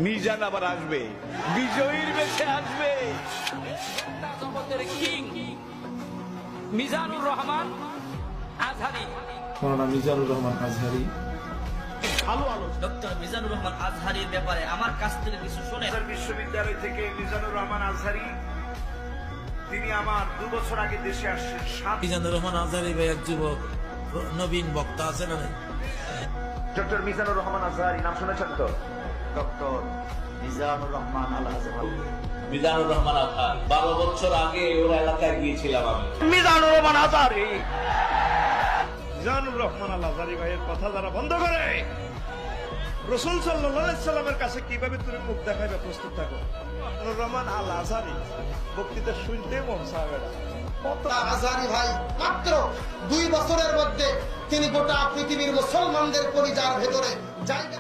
মিজান আবার আসবে, বিজয়ীর বেশে আসবে। জগতের কিং মিজানুর রহমান আজহারী, মাওলানা মিজানুর রহমান আজহারী। ভালো আলোচনা। ডক্টর মিজানুর রহমান আজহারীর ব্যাপারে আমার কাছ থেকে কিছু শুনে। বিশ্ববিদ্যালয় থেকে মিজানুর রহমান আজহারী, তিনি আমার 2 বছর আগে দেশে আসছেন। মিজানুর রহমান আজহারী ভাই এক যুবক নবীন বক্তা আছে না? ডক্টর মিজানুর রহমান আজহারী নাম শুনেছেন তো? ডক্টর মিজানুর রহমান আল আজহারী, মিজানুর রহমান আজহারী 12 বছর আগে ওর এলাকায় গিয়েছিলাম আমি। মিজানুর রহমান আজহারী, মিজানুর রহমান আল আজহারী ভাইয়ের কথা যারা বন্ধ করে, রাসূল সাল্লাল্লাহু আলাইহি সাল্লামের কাছে কিভাবে তুমি মুখ দেখাইবে প্রস্তুত থাকো। মিজানুর রহমান আল আজহারী বক্তৃতা শুনতে মন চাবে না। আজহারী ভাই মাত্র 2 বছরের মধ্যে তিনি গোটা পৃথিবীর মুসলমানদের পরিজার ভেতরে জায়গা